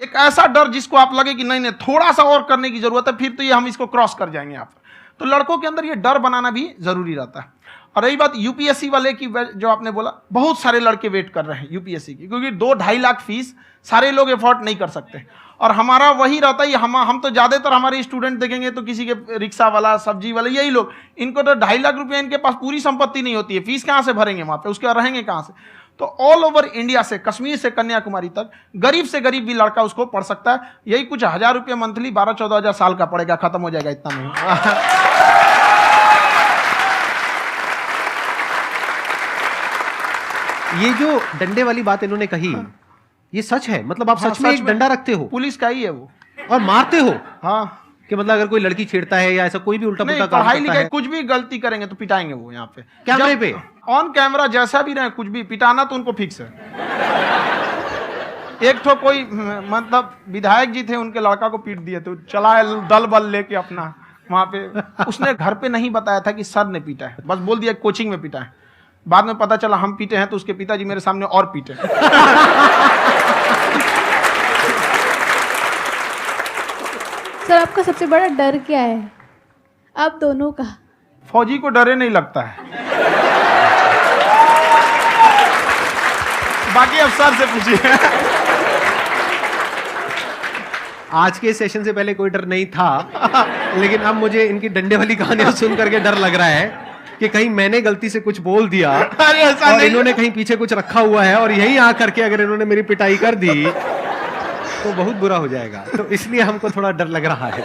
एक ऐसा डर जिसको आप लगे कि नहीं नहीं थोड़ा सा और करने की जरूरत है, फिर तो ये हम इसको क्रॉस कर जाएंगे यहाँ पर। तो लड़कों के अंदर ये डर बनाना भी जरूरी रहता है। और रही बात यूपीएससी वाले की, जो आपने बोला, बहुत सारे लड़के वेट कर रहे हैं यूपीएससी की, क्योंकि 2-2.5 लाख फीस सारे लोग एफोर्ड नहीं कर सकते। और हमारा वही रहता है, हम तो ज़्यादातर हमारे स्टूडेंट देखेंगे तो किसी के रिक्शा वाला, सब्जी वाला, यही लोग, इनको तो 2.5 लाख रुपया, इनके पास पूरी संपत्ति नहीं होती है, फीस कहाँ से भरेंगे वहाँ पे, उसके बाद रहेंगे कहाँ से। तो ऑल ओवर इंडिया से, कश्मीर से कन्याकुमारी तक, गरीब से गरीब भी लड़का उसको पढ़ सकता है। यही कुछ 1000 रुपये मंथली, 12-14 हज़ार साल का पड़ेगा, खत्म हो जाएगा इतना में। ये जो डंडे वाली बात इन्होंने कही, ये सच है? मतलब आप सच में एक डंडा रखते हो? पुलिस का ही है वो। और मारते हो? हाँ, कि मतलब अगर कोई लड़की छेड़ता है या ऐसा कोई भी उल्टा पुल्टा काम पढ़ाई करता लिखाई है, कुछ भी गलती करेंगे तो पिटाएंगे वो यहाँ पे, कैमरे पे, ऑन कैमरा, जैसा भी रहे, कुछ भी पिटाना तो उनको फिक्स है। एक तो कोई मतलब विधायक जी थे, उनके लड़का को पीट दिए, तो चला दल बल लेके अपना वहां पे। उसने घर पे नहीं बताया था कि सर ने पीटा है, बस बोल दिया कोचिंग में पीटा है। बाद में पता चला हम पीटे हैं, तो उसके पिताजी मेरे सामने और पीटे। सर आपका सबसे बड़ा डर क्या है, आप दोनों का? फौजी को डरे नहीं लगता है, बाकी अफसर से पूछिए। आज के सेशन से पहले कोई डर नहीं था, लेकिन अब मुझे इनकी डंडे वाली कहानियां सुन करके डर लग रहा है कि कहीं मैंने गलती से कुछ बोल दिया और इन्होंने कहीं पीछे कुछ रखा हुआ है और यही आ करके अगर इन्होंने मेरी पिटाई कर दी तो बहुत बुरा हो जाएगा। तो इसलिए हमको थोड़ा डर लग रहा है।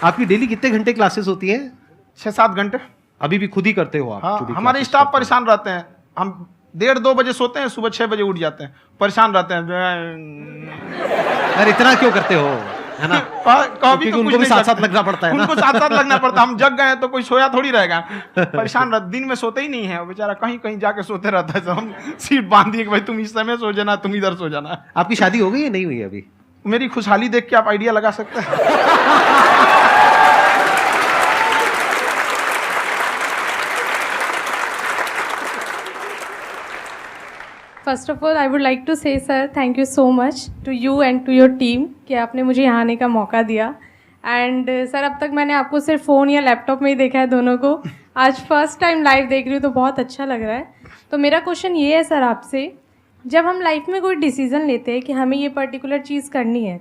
आपकी डेली कितने घंटे क्लासेस होती हैं? 6-7 घंटे। अभी भी खुद ही करते हो आप? हाँ, हमारे स्टाफ परेशान रहते हैं। हम 1:30-2 बजे सोते हैं, सुबह 6 बजे उठ जाते हैं, परेशान रहते हैं। यार इतना क्यों करते हो, है ना? कभी तो उनको भी साथ साथ लगना पड़ता है ना? उनको साथ साथ लगना पड़ता है। हम जग गए तो कोई सोया थोड़ी रहेगा, परेशान रहते, दिन में सोते ही नहीं है बेचारा, कहीं कहीं जाके सोते रहता है। तो हम सीट बांध दिए कि भाई तुम इस समय सो जाना, तुम इधर सो जाना। आपकी शादी हो गई या नहीं हुई अभी? मेरी खुशहाली देख के आप आइडिया लगा सकते हैं। First of all I would like to say sir thank you so much to you and to your team कि आपने मुझे यहाँ आने का मौका दिया। एंड सर अब तक मैंने आपको सिर्फ फ़ोन या लैपटॉप में ही देखा है दोनों को, आज फर्स्ट टाइम लाइव देख रही हूँ तो बहुत अच्छा लग रहा है। तो मेरा क्वेश्चन ये है सर आपसे, जब हम लाइफ में कोई डिसीज़न लेते हैं कि हमें ये पर्टिकुलर चीज़ करनी है,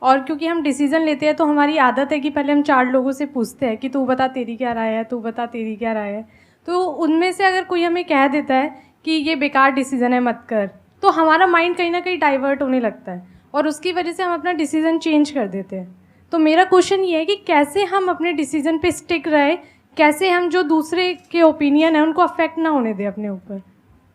और क्योंकि हम डिसीज़न लेते हैं तो हमारी आदत है कि पहले हम 4 लोगों से पूछते हैं कि तू बता तेरी क्या राय है, तू बता तेरी क्या राय है। तो उनमें से अगर कोई हमें कह देता है कि ये बेकार डिसीज़न है मत कर, तो हमारा माइंड कहीं ना कहीं डाइवर्ट होने लगता है और उसकी वजह से हम अपना डिसीज़न चेंज कर देते हैं। तो मेरा क्वेश्चन ये है कि कैसे हम अपने डिसीज़न पे स्टिक रहे, कैसे हम जो दूसरे के ओपिनियन है उनको अफेक्ट ना होने दें अपने ऊपर।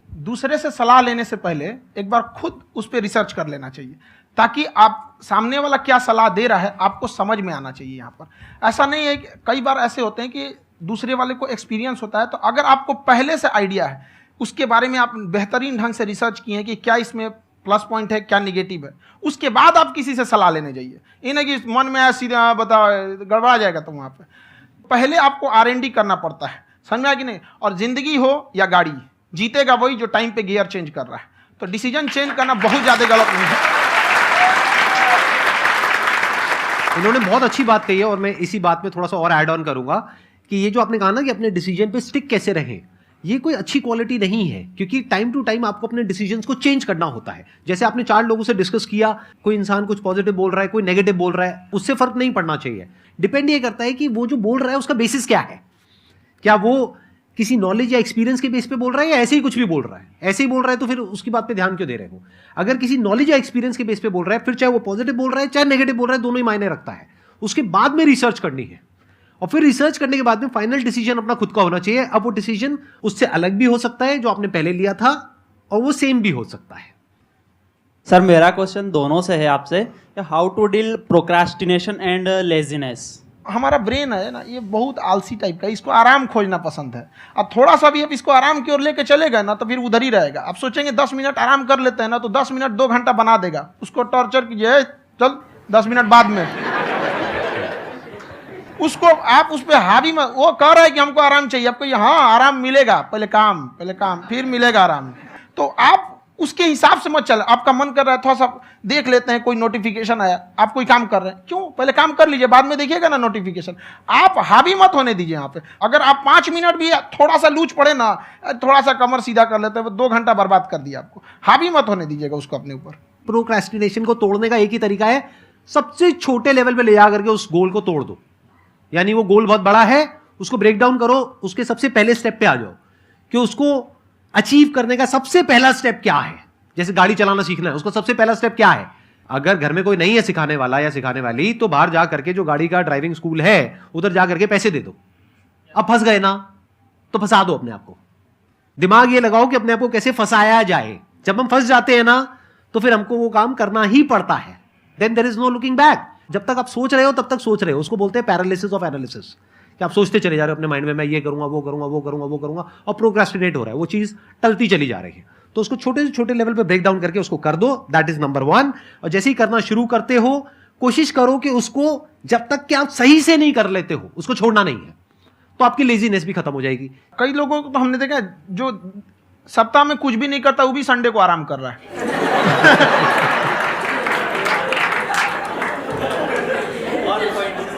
दूसरे से सलाह लेने से पहले एक बार खुद उस पर रिसर्च कर लेना चाहिए, ताकि आप सामने वाला क्या सलाह दे रहा है आपको समझ में आना चाहिए। यहाँ पर ऐसा नहीं है कि कई बार ऐसे होते हैं कि दूसरे वाले को एक्सपीरियंस होता है, तो अगर आपको पहले से आइडिया है, उसके बारे में आप बेहतरीन ढंग से रिसर्च किए हैं कि क्या इसमें प्लस पॉइंट है, क्या निगेटिव है, उसके बाद आप किसी से सलाह लेने जाइए। ये नहीं कि मन में आया सीधा बता, गड़बड़ा जाएगा। तो वहाँ पे पहले आपको R&D करना पड़ता है, समझ में आया कि नहीं? और जिंदगी हो या गाड़ी, जीतेगा वही जो टाइम पे गियर चेंज कर रहा है। तो डिसीजन चेंज करना बहुत ज़्यादा गलत नहीं है। इन्होंने बहुत अच्छी बात कही है और मैं इसी बात में थोड़ा सा और ऐड ऑन करूंगा कि ये जो आपने कहा ना कि अपने डिसीजन पे स्टिक कैसे रहें, ये कोई अच्छी क्वालिटी नहीं है, क्योंकि टाइम टू टाइम आपको अपने डिसीजंस को चेंज करना होता है। जैसे आपने 4 लोगों से डिस्कस किया, कोई इंसान कुछ पॉजिटिव बोल रहा है, कोई नेगेटिव बोल रहा है, उससे फर्क नहीं पड़ना चाहिए। डिपेंड ये करता है कि वो जो बोल रहा है उसका बेसिस क्या है, क्या वो किसी नॉलेज या एक्सपीरियंस के बेस पे बोल रहा है या ऐसे ही कुछ भी बोल रहा है। ऐसे ही बोल रहा है तो फिर उसकी बात पे ध्यान क्यों दे रहे हो। अगर किसी नॉलेज या एक्सपीरियंस के बेस पे बोल रहा है, फिर चाहे वो पॉजिटिव बोल रहा है चाहे नेगेटिव बोल रहा है, दोनों ही मायने रखता है। उसके बाद में रिसर्च करनी है और फिर रिसर्च करने के बाद में फाइनल डिसीजन अपना खुद का होना चाहिए। अब वो डिसीजन उससे अलग भी हो सकता है जो आपने पहले लिया था, और वो सेम भी हो सकता है। सर मेरा क्वेश्चन दोनों से है आपसे, how to deal procrastination and laziness. हमारा ब्रेन है ना, ये बहुत आलसी टाइप का, इसको आराम खोजना पसंद है। अब थोड़ा सा भी अब इसको आराम की ओर लेके चले गए ना तो फिर उधर ही रहेगा। अब सोचेंगे 10 मिनट आराम कर लेते हैं ना, तो 10 मिनट 2 घंटा बना देगा। उसको टॉर्चर कीजिए, चल 10 मिनट बाद में, उसको आप उस पर हावी मत, वो कह रहा है कि हमको आराम चाहिए, आपको हाँ आराम मिलेगा, पहले काम फिर मिलेगा आराम। तो आप उसके हिसाब से मत चल। आपका मन कर रहा है थोड़ा सा देख लेते हैं, कोई नोटिफिकेशन आया, आप कोई काम कर रहे हैं, क्यों पहले काम कर लीजिए, बाद में देखिएगा ना नोटिफिकेशन। आप हावी मत होने दीजिए यहाँ पे। अगर आप 5 मिनट भी थोड़ा सा लूज पड़े ना, थोड़ा सा कमर सीधा कर लेते हैं, 2 घंटा बर्बाद कर दिया आपको। हावी मत होने दीजिएगा उसको अपने ऊपर। प्रोक्रेस्टिनेशन को तोड़ने का एक ही तरीका है, सबसे छोटे लेवल पे ले जा करके उस गोल को तोड़ दो। यानी वो गोल बहुत बड़ा है, उसको ब्रेक डाउन करो, उसके सबसे पहले स्टेप पे आ जाओ कि उसको अचीव करने का सबसे पहला स्टेप क्या है। जैसे गाड़ी चलाना सीखना है, उसका सबसे पहला स्टेप क्या है। अगर घर में कोई नहीं है सिखाने वाला या सिखाने वाली, तो बाहर जा करके जो गाड़ी का ड्राइविंग स्कूल है उधर जा करके पैसे दे दो। अब फंस गए ना, तो फंसा दो अपने आप को। दिमाग ये लगाओ कि अपने आप को कैसे फंसाया जाए। जब हम फंस जाते हैं ना, तो फिर हमको वो काम करना ही पड़ता है। Then there is no looking back. जब तक आप सोच रहे हो तब तक सोच रहे हो, उसको बोलते हैं पैरालिसिस ऑफ एनालिसिस, कि आप सोचते चले जा रहे हो अपने माइंड में, मैं ये करूंगा, वो करूंगा, वो करूंगा, वो करूंगा, और प्रोक्रेस्टिनेट हो रहा है, वो चीज टलती चली जा रही है। तो उसको छोटे से छोटे लेवल पे ब्रेक डाउन करके उसको कर दो, दैट इज नंबर 1। और जैसे ही करना शुरू करते हो, कोशिश करो कि उसको जब तक कि आप सही से नहीं कर लेते हो, उसको छोड़ना नहीं है, तो आपकी लेजीनेस भी खत्म हो जाएगी। कई लोगों को तो हमने देखा है, जो सप्ताह में कुछ भी नहीं करता, वो भी संडे को आराम कर रहा है।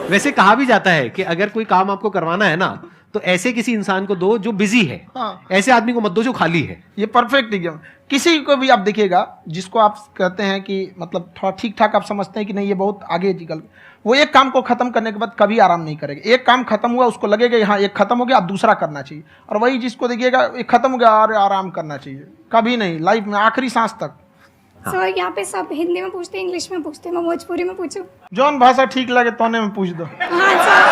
वैसे कहा भी जाता है कि अगर कोई काम आपको करवाना है ना, तो ऐसे किसी इंसान को दो जो बिजी है। हाँ। ऐसे आदमी को मत दो जो खाली है। ये परफेक्ट एग्जाम। किसी को भी आप देखिएगा जिसको आप कहते हैं कि मतलब थोड़ा ठीक ठाक आप समझते हैं कि नहीं ये बहुत आगे निकल, वो एक काम को खत्म करने के बाद कभी आराम नहीं करेगा। एक काम खत्म हुआ, उसको लगेगा हाँ एक खत्म हो गया, अब दूसरा करना चाहिए। और वही जिसको देखिएगा एक खत्म हो गया और आराम करना चाहिए, कभी नहीं, लाइफ में आखिरी सांस तक। सर यहाँ पे सब हिंदी में पूछते हैं, इंग्लिश में पूछते हैं, मैं भोजपुरी में पूछूं? जौन भाषा ठीक लगे तोने में पूछ दो। हाँ सर।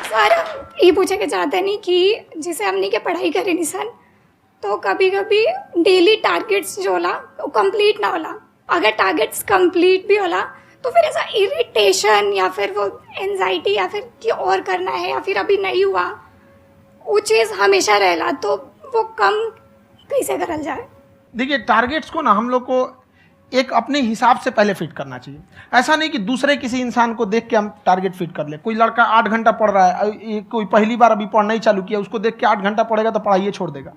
सर ये पूछे के चाहते नहीं कि जैसे हमने के पढ़ाई करी नहीं सर, तो कभी कभी डेली टारगेट्स जो होला वो कंप्लीट ना होला। अगर टारगेट्स कंप्लीट भी होला तो फिर ऐसा इरिटेशन या फिर वो एंजाइटी या फिर कि और करना है या फिर अभी नहीं हुआ, वो चीज़ हमेशा रहेला। तो वो कम कैसे करल जाए? देखिए टारगेट्स को ना हम लोग को एक अपने हिसाब से पहले फिट करना चाहिए। ऐसा नहीं कि दूसरे किसी इंसान को देख के हम टारगेट फिट कर ले। कोई लड़का 8 घंटा पढ़ रहा है, कोई पहली बार अभी पढ़ना ही चालू किया, उसको देख के 8 घंटा पढ़ेगा तो पढ़ाइए छोड़ देगा।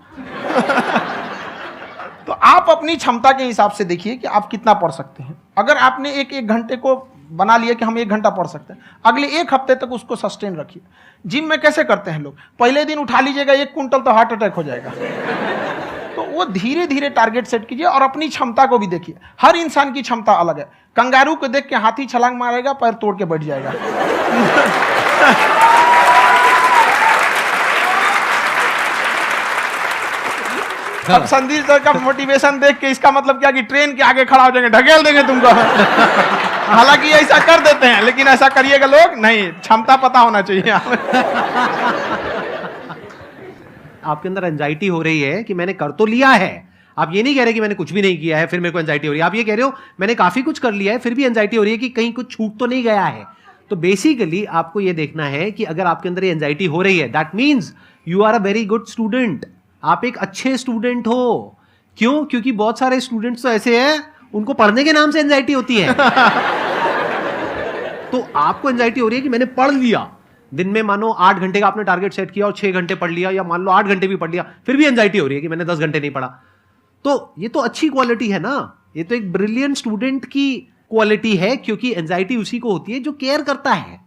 तो आप अपनी क्षमता के हिसाब से देखिए कि आप कितना पढ़ सकते हैं। अगर आपने एक घंटे को बना लिया कि हम 1 घंटा पढ़ सकते हैं, अगले 1 हफ्ते तक उसको सस्टेन रखिए। जिम में कैसे करते हैं लोग, पहले दिन उठा लीजिएगा 1 कुंटल तो हार्ट अटैक हो जाएगा। तो वो धीरे धीरे टारगेट सेट कीजिए और अपनी क्षमता को भी देखिए। हर इंसान की क्षमता अलग है। कंगारू को देख के हाथी छलांग मारेगा, पैर तोड़ के बैठ जाएगा। अब संदीप सर का मोटिवेशन देख के इसका मतलब क्या कि ट्रेन के आगे खड़ा हो जाएंगे, ढकेल देंगे तुमको। हालांकि ऐसा कर देते हैं, लेकिन ऐसा करिएगा लोग नहीं, क्षमता पता होना चाहिए। आपके अंदर एंजाइटी हो रही है कि मैंने कर तो लिया है। आप ये नहीं कह रहे कि मैंने कुछ भी नहीं किया है फिर मेरे को एंजाइटी हो रही है। आप ये कह रहे हो मैंने काफी कुछ कर लिया है फिर भी एंजाइटी हो रही है कि कहीं कुछ छूट तो नहीं गया है। तो बेसिकली आपको ये देखना है कि अगर आपके अंदर ये एंजाइटी हो रही है, that means you are a very good student. आप एक अच्छे स्टूडेंट हो। क्यों? क्योंकि बहुत सारे स्टूडेंट्स तो ऐसे हैं उनको पढ़ने के नाम से एंजाइटी होती है। तो आपको एंजाइटी हो रही है कि मैंने पढ़ लिया, दिन में मानो 8 घंटे का आपने टारगेट सेट किया और 6 घंटे पढ़ लिया, या मान लो 8 घंटे भी पढ़ लिया, फिर भी एंजाइटी हो रही है कि मैंने 10 घंटे नहीं पढ़ा। तो ये तो अच्छी क्वालिटी है ना, ये तो एक ब्रिलियंट स्टूडेंट की क्वालिटी है। क्योंकि एंजाइटी उसी को होती है जो केयर करता है,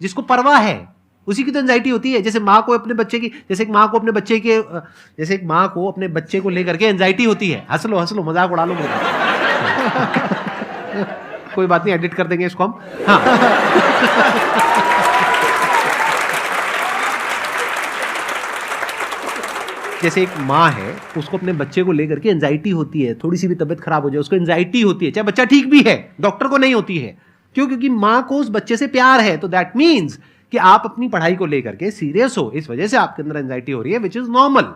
जिसको परवाह है, उसी की तो एंजाइटी होती है। जैसे माँ को अपने बच्चे की, जैसे एक माँ को अपने बच्चे के, जैसे एक माँ को अपने बच्चे को लेकर के एंजाइटी होती है। हंस लो मजाक उड़ा लो मेरा। कोई बात नहीं, एडिट कर देंगे इसको हम। हाँ। जैसे एक माँ है, उसको अपने बच्चे को लेकर के एंजाइटी होती है, थोड़ी सी भी तबीयत खराब हो जाए उसको एंजाइटी होती है, चाहे बच्चा ठीक भी है, डॉक्टर को नहीं होती है। क्यों? क्योंकि माँ को उस बच्चे से प्यार है। तो दैट मीन्स कि आप अपनी पढ़ाई को लेकर के सीरियस हो, इस वजह से आपके अंदर एंजाइटी हो रही है, विच इज नॉर्मल।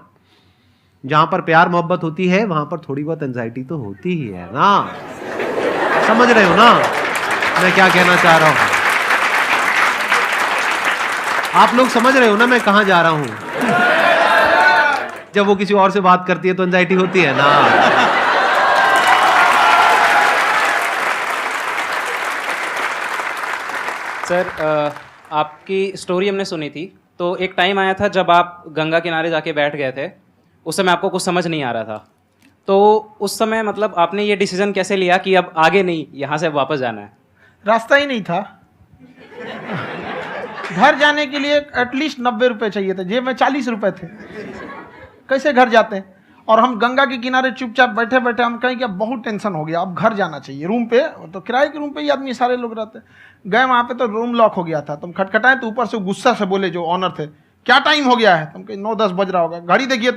जहां पर प्यार मोहब्बत होती है वहां पर थोड़ी बहुत एंजाइटी तो होती ही है ना। समझ रहे हो ना मैं क्या कहना चाह रहा हूं? आप लोग समझ रहे हो ना मैं कहां जा रहा हूं? जब वो किसी और से बात करती है तो एंजाइटी होती है ना। सर आपकी स्टोरी हमने सुनी थी, तो एक टाइम आया था जब आप गंगा किनारे जाके बैठ गए थे। उस समय आपको कुछ समझ नहीं आ रहा था, तो उस समय मतलब आपने ये डिसीजन कैसे लिया कि अब आगे नहीं, यहाँ से वापस जाना है? रास्ता ही नहीं था। घर जाने के लिए एटलीस्ट 90 रुपये चाहिए थे, जेब में 40 रुपये थे। कैसे घर जाते हैं? और हम गंगा के किनारे चुपचाप बैठे बैठे हम कहें कि अब बहुत टेंशन हो गया, अब घर जाना चाहिए। रूम पे, तो किराए के रूम पे ही आदमी सारे लोग रहते। गए वहाँ पे तो रूम लॉक हो गया था। तुम खटखटाए तो ऊपर से गुस्सा से बोले जो ऑनर थे, क्या टाइम हो गया है? तुम कहे 9-10 बज रहा होगा। घड़ी देखिए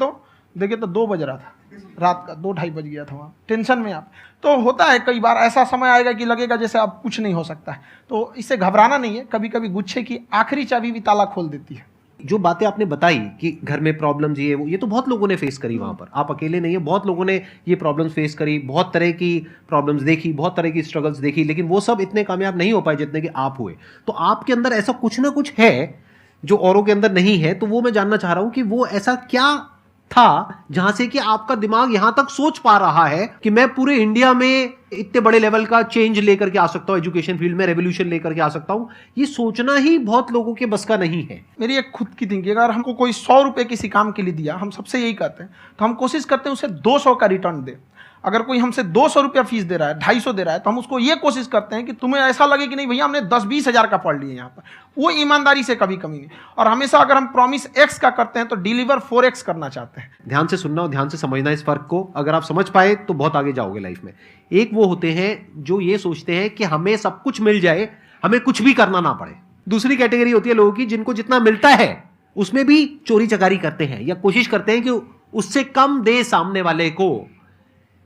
तो 2 बज रहा था रात का, 2-2:30 बज गया था वहाँ। टेंशन में आप तो होता है, कई बार ऐसा समय आएगा कि लगेगा जैसे अब कुछ नहीं हो सकता है। तो इससे घबराना नहीं है। कभी कभी गुच्छे की आखिरी चाबी भी ताला खोल देती है। जो बातें आपने बताई कि घर में प्रॉब्लम्स ये वो, ये तो बहुत लोगों ने फेस करी वहाँ पर। आप अकेले नहीं है, बहुत लोगों ने ये प्रॉब्लम्स फेस करी, बहुत तरह की प्रॉब्लम्स देखी, बहुत तरह की स्ट्रगल्स देखी, लेकिन वो सब इतने कामयाब नहीं हो पाए जितने कि आप हुए। तो आपके अंदर ऐसा कुछ ना कुछ है जो औरों के अंदर नहीं है। तो वो मैं जानना चाह रहा हूँ कि वो ऐसा क्या था जहां से कि आपका दिमाग यहां तक सोच पा रहा है कि मैं पूरे इंडिया में इतने बड़े लेवल का चेंज लेकर के आ सकता हूं, एजुकेशन फील्ड में रेवोल्यूशन लेकर के आ सकता हूं। ये सोचना ही बहुत लोगों के बस का नहीं है। मेरी एक खुद की थिंकिंग, अगर हमको कोई 100 रुपये किसी काम के लिए दिया, हम सबसे यही कहते हैं, तो हम कोशिश करते हैं उसे 200 का रिटर्न दे। अगर कोई हमसे 200 रुपया फीस दे रहा है, 250 दे रहा है, तो हम उसको ये कोशिश करते हैं कि तुम्हें ऐसा लगे कि नहीं भैया हमने 10-20 हज़ार का पढ़ लिया यहाँ पर। वो ईमानदारी से कभी कमी नहीं। और हमेशा अगर हम प्रॉमिस एक्स का करते हैं तो डिलीवर 4x करना चाहते हैं। ध्यान से सुनना और ध्यान से समझना इस फर्क को। अगर आप समझ पाए तो बहुत आगे जाओगे लाइफ में। एक वो होते हैं जो ये सोचते हैं कि हमें सब कुछ मिल जाए, हमें कुछ भी करना ना पड़े। दूसरी कैटेगरी होती है लोगों की जिनको जितना मिलता है उसमें भी चोरी चकारी करते हैं या कोशिश करते हैं कि उससे कम दे सामने वाले को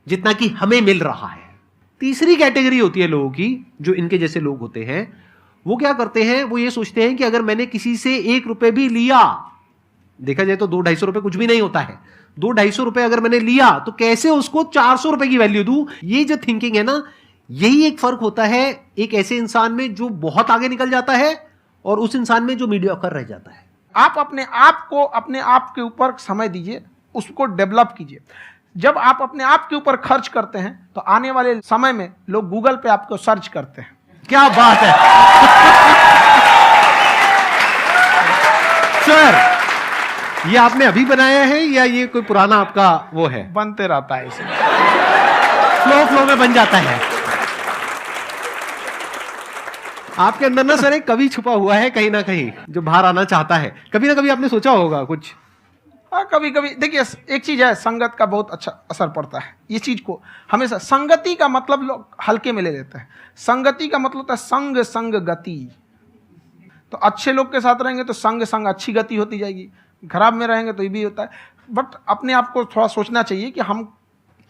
जितना कि हमें मिल रहा है। तीसरी कैटेगरी होती है लोगों की, जो इनके जैसे लोग होते हैं। वो क्या करते हैं? वो ये सोचते हैं कि अगर मैंने किसी से 1 रुपए भी लिया, देखा जाए तो 200-250 रुपए कुछ भी नहीं होता है, 200-250 रुपए अगर मैंने लिया तो कैसे उसको 400 रुपए की वैल्यू दूं। ये जो थिंकिंग है ना, यही एक फर्क होता है एक ऐसे इंसान में जो बहुत आगे निकल जाता है और उस इंसान में जो मीडियोकर रह जाता है। आप अपने आप को अपने आप के ऊपर समय दीजिए, उसको डेवलप कीजिए। जब आप अपने आप के ऊपर खर्च करते हैं तो आने वाले समय में लोग गूगल पे आपको सर्च करते हैं। क्या बात है सर, ये आपने अभी बनाया है या ये कोई पुराना आपका वो है? बनते रहता है इसे, फ्लो में बन जाता है। आपके अंदर ना सर एक कवि छुपा हुआ है कहीं ना कहीं जो बाहर आना चाहता है। कभी ना कभी आपने सोचा होगा कुछ। हाँ, कभी कभी देखिए, एक चीज है, संगत का बहुत अच्छा असर पड़ता है। ये चीज को हमेशा, संगति का मतलब लोग हल्के में ले लेते हैं। संगति का मतलब होता है संग संग गति। तो अच्छे लोग के साथ रहेंगे तो संग संग अच्छी गति होती जाएगी, खराब में रहेंगे तो ये भी होता है। बट अपने आप को थोड़ा सोचना चाहिए कि हम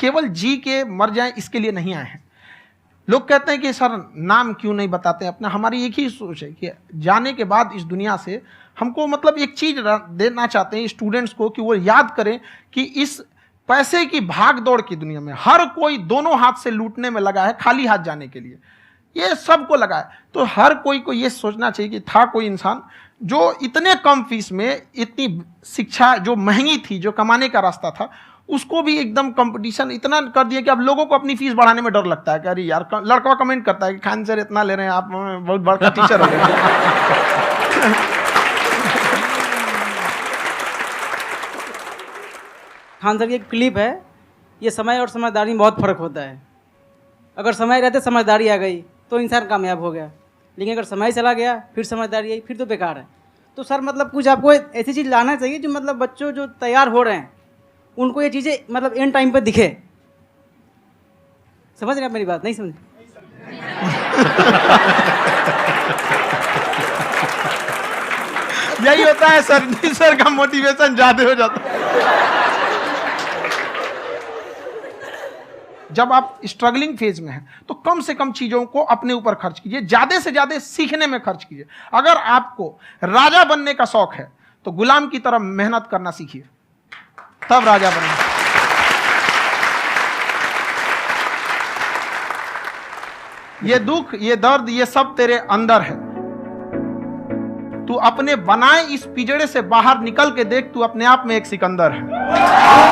केवल जी के मर जाएं इसके लिए नहीं आए हैं। लोग कहते हैं कि सर नाम क्यों नहीं बताते अपना। हमारी एक ही सोच है कि जाने के बाद इस दुनिया से हमको मतलब एक चीज देना चाहते हैं स्टूडेंट्स को, कि वो याद करें कि इस पैसे की भाग दौड़ की दुनिया में हर कोई दोनों हाथ से लूटने में लगा है, खाली हाथ जाने के लिए ये सबको लगा है। तो हर कोई को ये सोचना चाहिए कि था कोई इंसान जो इतने कम फीस में इतनी शिक्षा जो महंगी थी, जो कमाने का रास्ता था, उसको भी एकदम कंपटीशन इतना कर दिया कि अब लोगों को अपनी फीस बढ़ाने में डर लगता है कि अरे यार, लड़का कमेंट करता है कि खान सर इतना ले रहे हैं, आप बहुत बड़ा टीचर हो गए। खान सर की एक क्लिप है, ये समय और समझदारी में बहुत फ़र्क होता है। अगर समय रहते समझदारी आ गई तो इंसान कामयाब हो गया, लेकिन अगर समय चला गया फिर समझदारी आई फिर तो बेकार है। तो सर मतलब कुछ आपको ऐसी चीज़ लाना चाहिए जो मतलब बच्चों जो तैयार हो रहे हैं उनको ये चीज़ें मतलब एंड टाइम पे दिखे। समझ रहे हैं आप मेरी बात? नहीं समझ? यही होता है सर, सर का मोटिवेशन ज्यादा हो जाता है। जब आप स्ट्रगलिंग फेज में हैं तो कम से कम चीजों को अपने ऊपर खर्च कीजिए, ज्यादा से ज्यादा सीखने में खर्च कीजिए। अगर आपको राजा बनने का शौक है तो गुलाम की तरह मेहनत करना सीखिए, तब राजा बनेंगे। ये दुख, ये दर्द, ये सब तेरे अंदर है। तू अपने बनाए इस पिंजड़े से बाहर निकल के देख, तू अपने आप में एक सिकंदर है।